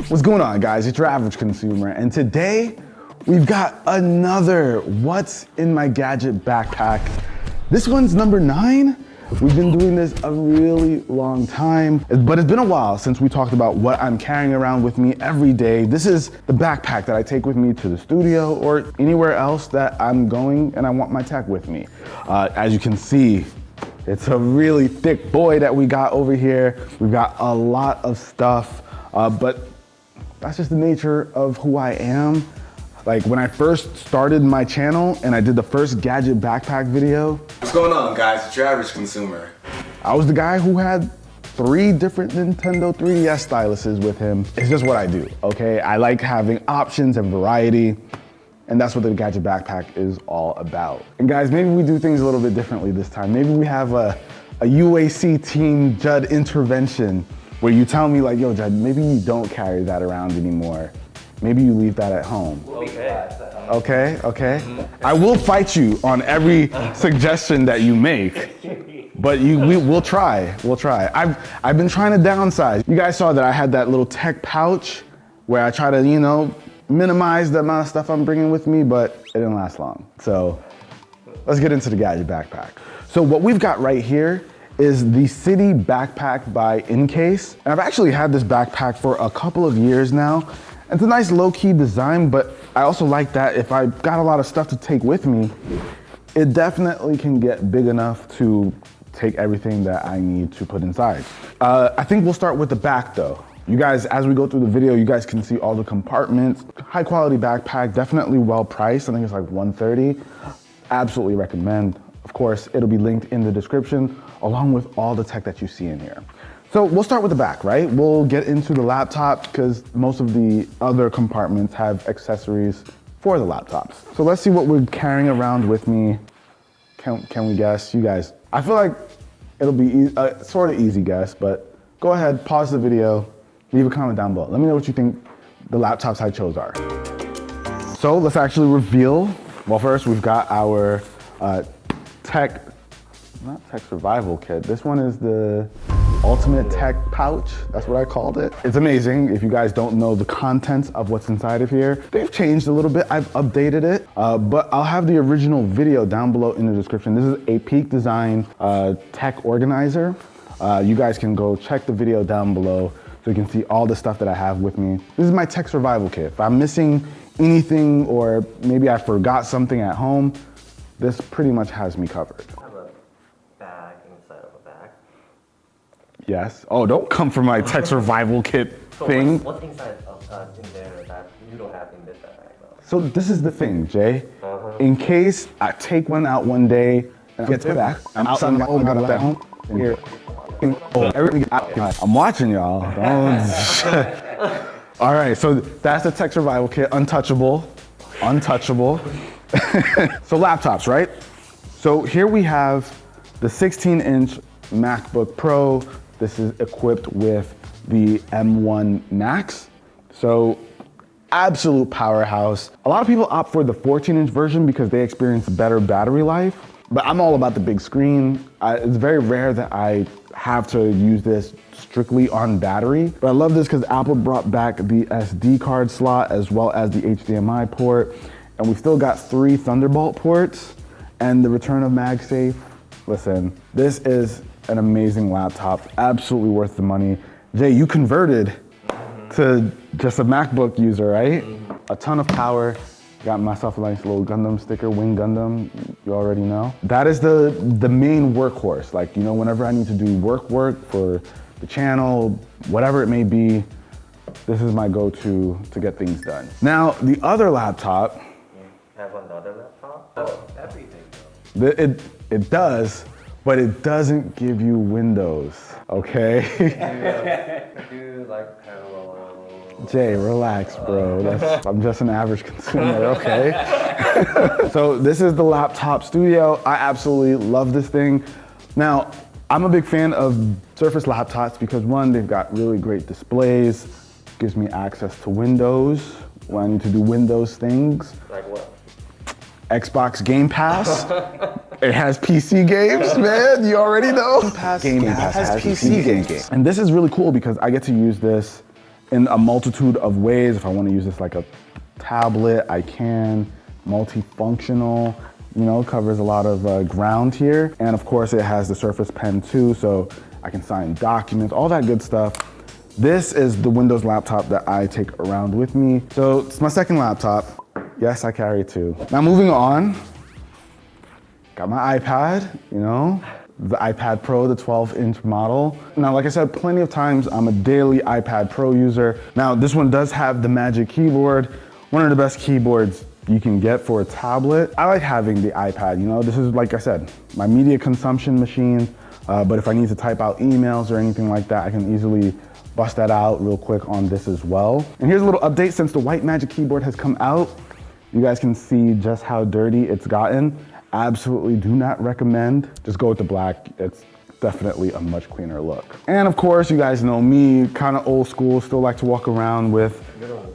What's going on, guys? It's your average consumer, and today we've got another What's in My Gadget Backpack. This one's number 9. We've been doing this a really long time, but it's been a while since we talked about what I'm carrying around with me every day. This is the backpack that I take with me to the studio or anywhere else that I'm going and I want my tech with me. As you can see, it's a really thick boy that we got over here. We've got a lot of stuff, but that's just the nature of who I am. Like when I first started my channel and I did the first Gadget Backpack video. What's going on, guys? It's your average consumer. I was the guy who had 3 different Nintendo 3DS styluses with him. It's just what I do, okay? I like having options and variety, and that's what the Gadget Backpack is all about. And guys, maybe we do things a little bit differently this time. Maybe we have a UAC team Judd intervention where you tell me like, yo, Judd, maybe you don't carry that around anymore. Maybe you leave that at home. Okay. I will fight you on every suggestion that you make, but we'll try. I've been trying to downsize. You guys saw that I had that little tech pouch where I try to, minimize the amount of stuff I'm bringing with me, but it didn't last long. So let's get into the Gadget Backpack. So what we've got right here is the City Backpack by Incase. And I've actually had this backpack for a couple of years now. It's a nice low-key design, but I also like that if I got a lot of stuff to take with me, it definitely can get big enough to take everything that I need to put inside. I think we'll start with the back though. You guys, as we go through the video, you guys can see all the compartments. High quality backpack, definitely well priced. I think it's like $130. Absolutely recommend. Of course, it'll be linked in the description along with all the tech that you see in here. So we'll start with the back, right? We'll get into the laptop because most of the other compartments have accessories for the laptops. So let's see what we're carrying around with me. Can we guess? You guys, I feel like it'll be sort of easy guess, but go ahead, pause the video, leave a comment down below. Let me know what you think the laptops I chose are. So let's actually reveal. Well, first we've got our not tech survival kit. This one is the Ultimate Tech Pouch, that's what I called it. It's amazing. If you guys don't know the contents of what's inside of here, they've changed a little bit. I've updated it, but I'll have the original video down below in the description. This is a Peak Design tech organizer. You guys can go check the video down below so you can see all the stuff that I have with me. This is my tech survival kit. If I'm missing anything or maybe I forgot something at home, this pretty much has me covered. Yes. Oh, don't come for my tech survival kit thing. What's inside in there that you don't have in this bag though? So this is the thing, Jay. In case I take one out one day and I get it back, I'm out on my own, got it at home. Here. I'm watching y'all. All right, so that's the tech survival kit, untouchable. So laptops, right? So here we have the 16-inch MacBook Pro. This is equipped with the M1 Max. So absolute powerhouse. A lot of people opt for the 14-inch version because they experience better battery life, but I'm all about the big screen. It's very rare that I have to use this strictly on battery, but I love this because Apple brought back the SD card slot as well as the HDMI port, and we've still got 3 Thunderbolt ports and the return of MagSafe. Listen, this is an amazing laptop, absolutely worth the money. Jay, you converted to just a MacBook user, right? A ton of power. Got myself a nice little Gundam sticker, Wing Gundam, you already know. That is the main workhorse. Like, whenever I need to do work for the channel, whatever it may be, this is my go-to to get things done. Now, the other laptop. Have another laptop? Oh, everything though. It does. But it doesn't give you Windows, okay? Do you like parallel? Jay, relax, bro. I'm just an average consumer, okay? So this is the Laptop Studio. I absolutely love this thing. Now, I'm a big fan of Surface laptops because 1, they've got really great displays, gives me access to Windows when I need to do Windows things. Like what? Xbox Game Pass. It has PC games, man. You already know. Game Pass has PC games. And this is really cool because I get to use this in a multitude of ways. If I want to use this like a tablet, I can. Multifunctional, you know, covers a lot of ground here. And of course it has the Surface Pen too, so I can sign documents, all that good stuff. This is the Windows laptop that I take around with me. So it's my second laptop. Yes, I carry two. Now moving on, got my iPad, you know, the iPad Pro, the 12-inch model. Now, like I said, plenty of times, I'm a daily iPad Pro user. Now, this one does have the Magic Keyboard, one of the best keyboards you can get for a tablet. I like having the iPad, you know, this is, like I said, my media consumption machine, but if I need to type out emails or anything like that, I can easily bust that out real quick on this as well. And here's a little update. Since the white Magic Keyboard has come out, you guys can see just how dirty it's gotten. Absolutely do not recommend. Just go with the black. It's definitely a much cleaner look. And of course, you guys know me, kind of old school, still like to walk around with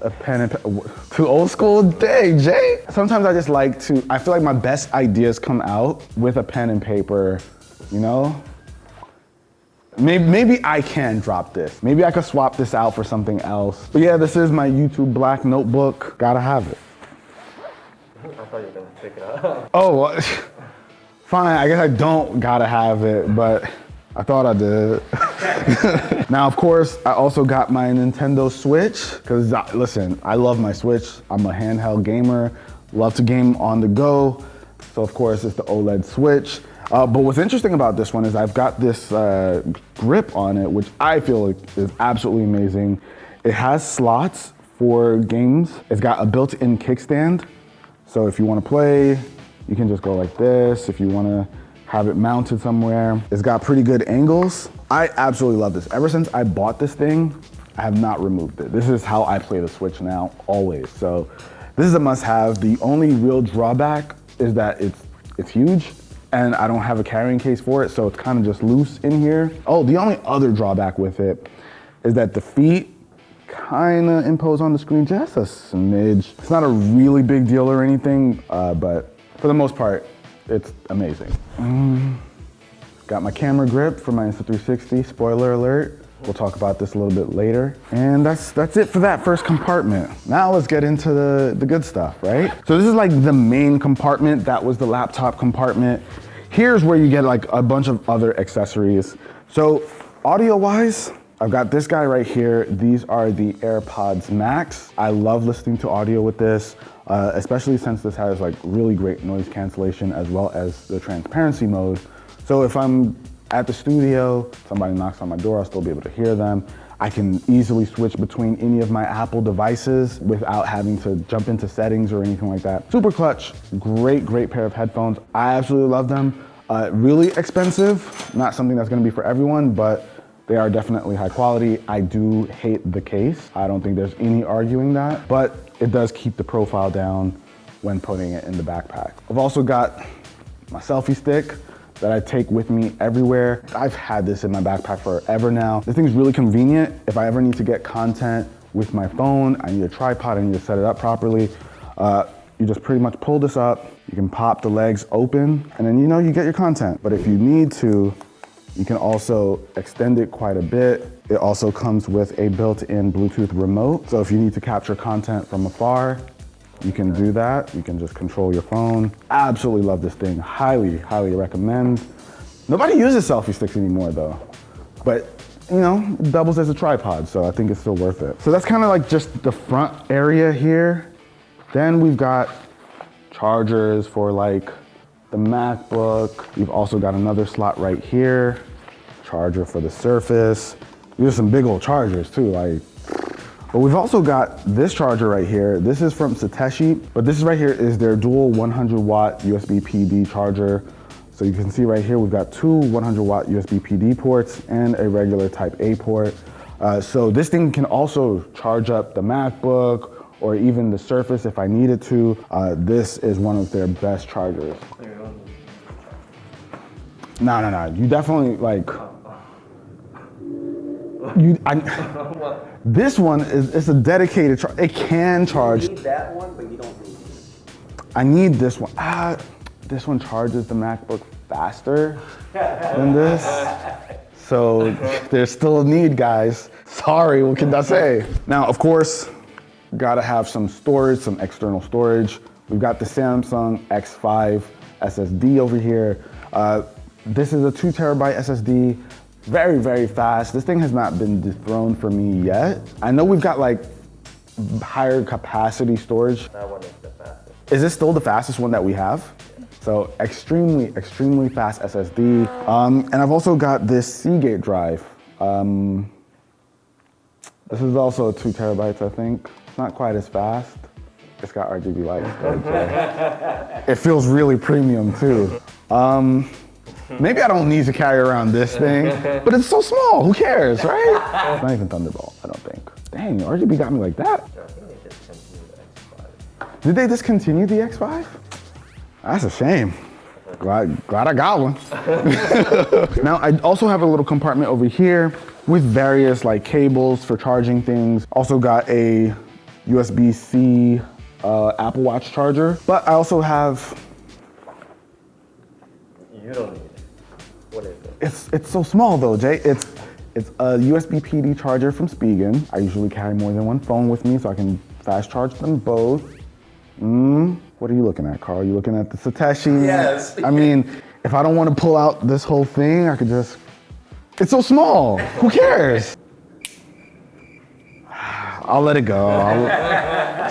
a pen and too old school? Dang, Jay. Sometimes I just like to, I feel like my best ideas come out with a pen and paper, you know? Maybe I can drop this. Maybe I could swap this out for something else. But yeah, this is my YouTube black notebook. Gotta have it. I thought you were gonna pick it up. Oh, well, fine, I guess I don't gotta have it, but I thought I did. Now, of course, I also got my Nintendo Switch, because listen, I love my Switch. I'm a handheld gamer, love to game on the go. So of course, it's the OLED Switch. But what's interesting about this one is I've got this grip on it, which I feel like is absolutely amazing. It has slots for games. It's got a built-in kickstand. So if you want to play, you can just go like this. If you want to have it mounted somewhere, it's got pretty good angles. I absolutely love this. Ever since I bought this thing, I have not removed it. This is how I play the Switch now, always. So this is a must-have. The only real drawback is that it's huge, and I don't have a carrying case for it, so it's kind of just loose in here. Oh, the only other drawback with it is that the feet kind of impose on the screen just a smidge. It's not a really big deal or anything, but for the most part, it's amazing. Got my camera grip for my Insta360, spoiler alert. We'll talk about this a little bit later. And that's it for that first compartment. Now let's get into the good stuff, right? So this is like the main compartment. That was the laptop compartment. Here's where you get like a bunch of other accessories. So audio-wise, I've got this guy right here. These are the AirPods Max. I love listening to audio with this, especially since this has like really great noise cancellation as well as the transparency mode. So if I'm at the studio, somebody knocks on my door, I'll still be able to hear them. I can easily switch between any of my Apple devices without having to jump into settings or anything like that. Super clutch, great pair of headphones. I absolutely love them. Really expensive, not something that's gonna be for everyone, but they are definitely high quality. I do hate the case. I don't think there's any arguing that, but it does keep the profile down when putting it in the backpack. I've also got my selfie stick that I take with me everywhere. I've had this in my backpack forever now. This thing's really convenient. If I ever need to get content with my phone, I need a tripod, I need to set it up properly. You just pretty much pull this up, you can pop the legs open, and then you get your content. But if you need to, you can also extend it quite a bit. It also comes with a built-in Bluetooth remote. So if you need to capture content from afar, you can do that. You can just control your phone. Absolutely love this thing. Highly recommend. Nobody uses selfie sticks anymore though. But it doubles as a tripod, so I think it's still worth it. So that's kind of like just the front area here. Then we've got chargers for like the MacBook. You've also got another slot right here. Charger for the Surface. These are some big old chargers too, but we've also got this charger right here. This is from Satechi, but this right here is their dual 100 watt USB PD charger. So you can see right here, we've got two 100 watt USB PD ports and a regular type A port. So this thing can also charge up the MacBook or even the Surface if I needed to. This is one of their best chargers. No. You definitely this one it's a dedicated charge. It can charge. You need that one, but you don't need it. I need this one. This one charges the MacBook faster than this. So there's still a need, guys. Sorry, what can I say? Now, of course, gotta have some storage, some external storage. We've got the Samsung X5 SSD over here. This is a 2 terabyte SSD, very, very fast. This thing has not been dethroned for me yet. I know we've got like higher capacity storage. That one is the fastest. Is this still the fastest one that we have? Yeah. So extremely, extremely fast SSD. And I've also got this Seagate drive. This is also 2 terabytes, I think. Not quite as fast. It's got RGB lights. It feels really premium too. Maybe I don't need to carry around this thing, but it's so small, who cares, right? It's not even Thunderbolt, I don't think. Dang, RGB got me like that. I think they discontinued the X5. Did they discontinue the X5? That's a shame. Glad I got one. Now, I also have a little compartment over here with various like cables for charging things. Also got a USB-C Apple Watch charger, but I also have. You don't need it. What is it? It's so small though, Jay. It's a USB PD charger from Spigen. I usually carry more than one phone with me so I can fast charge them both. What are you looking at, Carl? You looking at the Satoshi? Yes. I mean, if I don't want to pull out this whole thing, I could just. It's so small. Who cares? I'll let it go.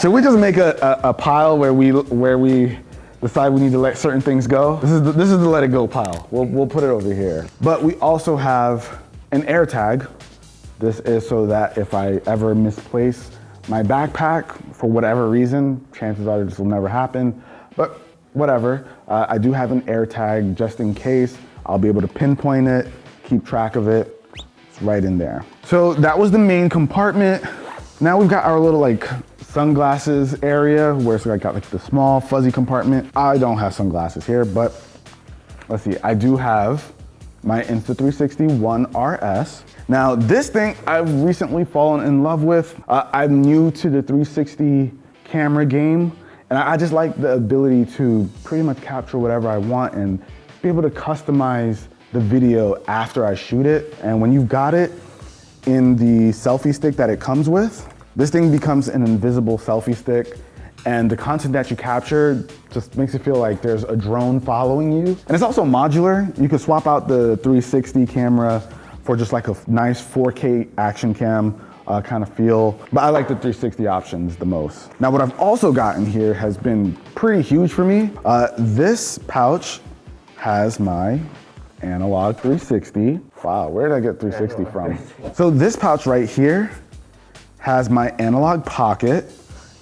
Should we just make a pile where we decide we need to let certain things go? This is the let it go pile. We'll put it over here. But we also have an AIRTAG. This is so that if I ever misplace my backpack for whatever reason, chances are this will never happen, but whatever. I do have an AIRTAG just in case. I'll be able to pinpoint it, keep track of it. It's right in there. So that was the main compartment. Now we've got our little like sunglasses area where it's got like the small fuzzy compartment. I don't have sunglasses here, but let's see. I do have my Insta360 One RS. Now this thing I've recently fallen in love with. I'm new to the 360 camera game, and I just like the ability to pretty much capture whatever I want and be able to customize the video after I shoot it. And when you've got it in the selfie stick that it comes with, this thing becomes an invisible selfie stick, and the content that you capture just makes it feel like there's a drone following you. And it's also modular. You can swap out the 360 camera for just like a nice 4K action cam kind of feel. But I like the 360 options the most. Now what I've also gotten here has been pretty huge for me. This pouch has my Analogue 360. Wow, where did I get 360 from? So this pouch right here has my Analogue Pocket.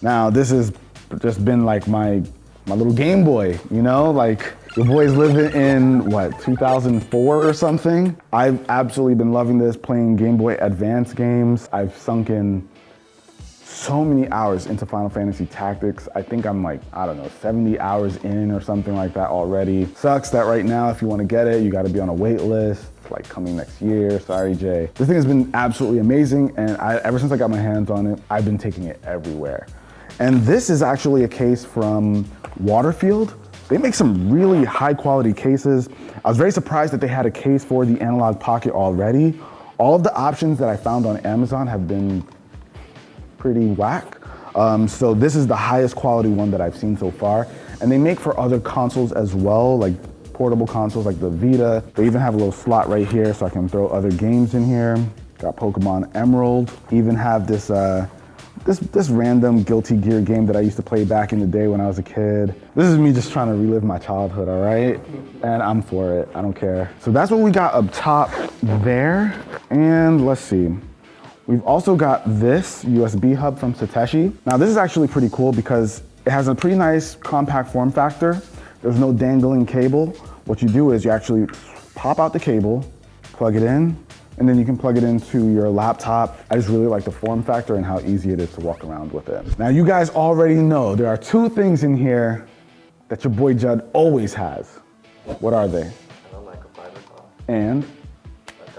Now this has just been like my little Game Boy, you know? Like the boy's living in what, 2004 or something? I've absolutely been loving this, playing Game Boy Advance games. I've sunk in so many hours into Final Fantasy Tactics. I think I'm like, I don't know, 70 hours in or something like that already. Sucks that right now, if you want to get it, you got to be on a wait list. It's like coming next year. Sorry, Jay. This thing has been absolutely amazing, and ever since I got my hands on it, I've been taking it everywhere. And this is actually a case from WATERFELD. They make some really high quality cases. I was very surprised that they had a case for the Analogue Pocket already. All of the options that I found on Amazon have been pretty whack. So this is the highest quality one that I've seen so far. And they make for other consoles as well, like portable consoles like the Vita. They even have a little slot right here so I can throw other games in here. Got Pokemon Emerald. Even have this this random Guilty Gear game that I used to play back in the day when I was a kid. This is me just trying to relive my childhood, all right? And I'm for it, I don't care. So that's what we got up top there. And let's see. We've also got this USB hub from Satoshi. Now this is actually pretty cool because it has a pretty nice compact form factor. There's no dangling cable. What you do is you actually pop out the cable, plug it in, and then you can plug it into your laptop. I just really like the form factor and how easy it is to walk around with it. Now you guys already know there are two things in here that your boy Judd always has. What are they? I know microfiber cloth. And? A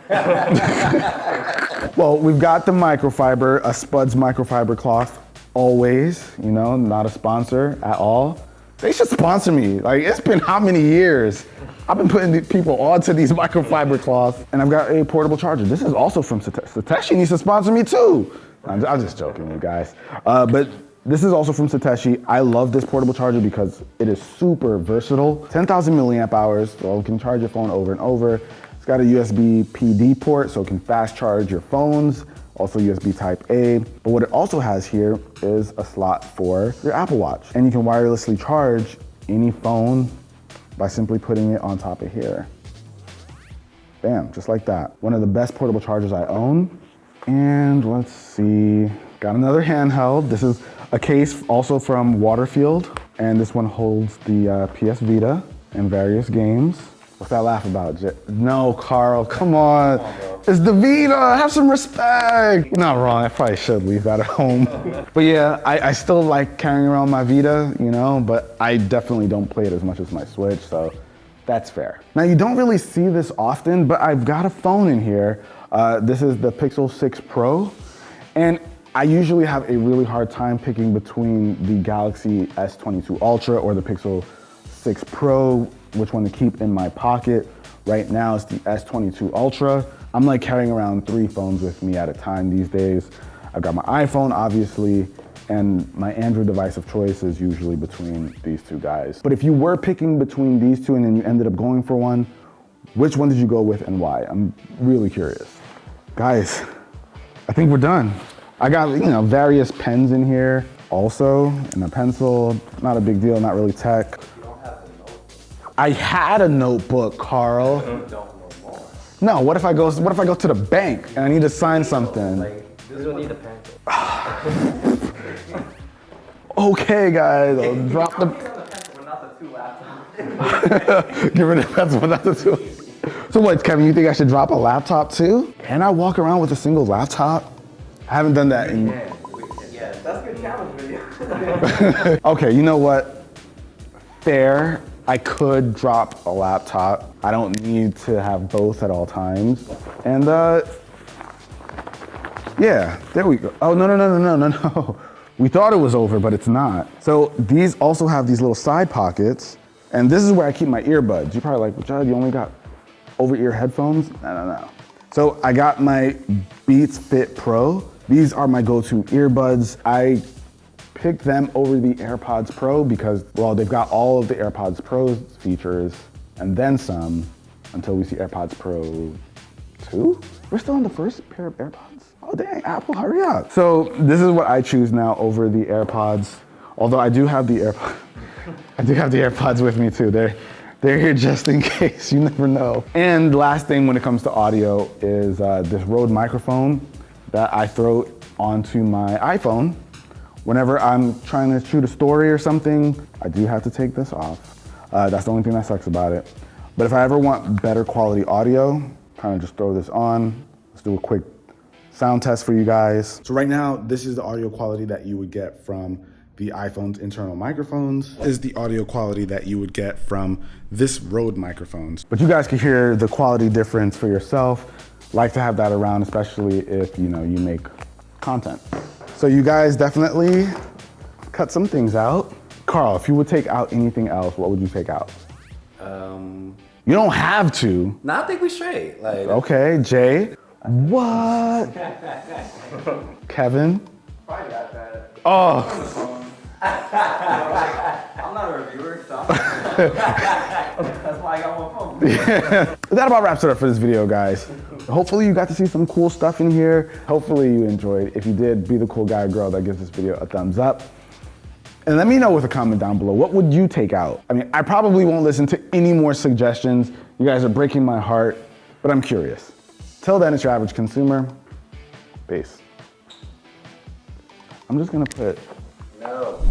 Gundam. Well, we've got the microfiber, a Spuds microfiber cloth, always, you know, not a sponsor at all. They should sponsor me. Like, it's been how many years? I've been putting people onto these microfiber cloths, and I've got a portable charger. This is also from Satechi. Satechi needs to sponsor me too. I'm just joking, you guys. But this is also from Satechi. I love this portable charger because it is super versatile. 10,000 milliamp hours, so it can charge your phone over and over. It's got a USB PD port, so it can fast charge your phones. Also USB Type A. But what it also has here is a slot for your Apple Watch. And you can wirelessly charge any phone by simply putting it on top of here. Bam, just like that. One of the best portable chargers I own. And let's see, got another handheld. This is a case also from WATERFELD. And this one holds the PS Vita and various games. What's that laugh about? No, Carl, come on. It's the Vita, have some respect. You're not wrong, I probably should leave that at home. But yeah, I still like carrying around my Vita, you know, but I definitely don't play it as much as my Switch, so that's fair. Now you don't really see this often, but I've got a phone in here. This is the Pixel 6 Pro, and I usually have a really hard time picking between the Galaxy S22 Ultra or the Pixel 6 Pro, which one to keep in my pocket. Right now it's the S22 Ultra. I'm like carrying around 3 phones with me at a time these days. I've got my iPhone, obviously, and my Android device of choice is usually between these 2 guys. But if you were picking between these 2 and then you ended up going for one, which one did you go with and why? I'm really curious. Guys, I think we're done. I got, you know, various pens in here also, and a pencil. Not a big deal, not really tech. I had a notebook, Carl. No, what if I go to the bank and I need to sign something? You don't need a pencil. Okay, guys, I'll drop the. Not the 2 laptops. Get rid of the pencil, not the 2. So what, Kevin, you think I should drop a laptop too? Can I walk around with a single laptop? I haven't done that in. Yeah, that's a good challenge video. Okay, you know what? Fair. I could drop a laptop. I don't need to have both at all times. And yeah, there we go. Oh, no. We thought it was over, but it's not. So these also have these little side pockets, and this is where I keep my earbuds. You're probably like, well, Judd, you only got over-ear headphones? No. So I got my Beats Fit Pro. These are my go-to earbuds. I picked them over the AirPods Pro because, well, they've got all of the AirPods Pro's features and then some until we see AirPods Pro 2? We're still on the first pair of AirPods? Oh dang, Apple, hurry up. So this is what I choose now over the AirPods. Although I do have the AirPods with me too. They're here just in case, you never know. And last thing when it comes to audio is this Rode microphone that I throw onto my iPhone. Whenever I'm trying to shoot a story or something, I do have to take this off. That's the only thing that sucks about it. But if I ever want better quality audio, kind of just throw this on. Let's do a quick sound test for you guys. So right now, this is the audio quality that you would get from the iPhone's internal microphones. This is the audio quality that you would get from this Rode microphones. But you guys can hear the quality difference for yourself. Like to have that around, especially if you make content. So you guys definitely cut some things out. Carl, if you would take out anything else, what would you take out? You don't have to. No, I think we straight. Like, okay, Jay. What? Kevin? Probably got that. Oh. I'm not a reviewer, so that's why I got one phone. Yeah. That about wraps it up for this video, guys. Hopefully you got to see some cool stuff in here. Hopefully you enjoyed. If you did, be the cool guy or girl that gives this video a thumbs up. And let me know with a comment down below, what would you take out? I mean, I probably won't listen to any more suggestions. You guys are breaking my heart, but I'm curious. Till then, it's your average consumer. Peace. I'm just gonna put... No.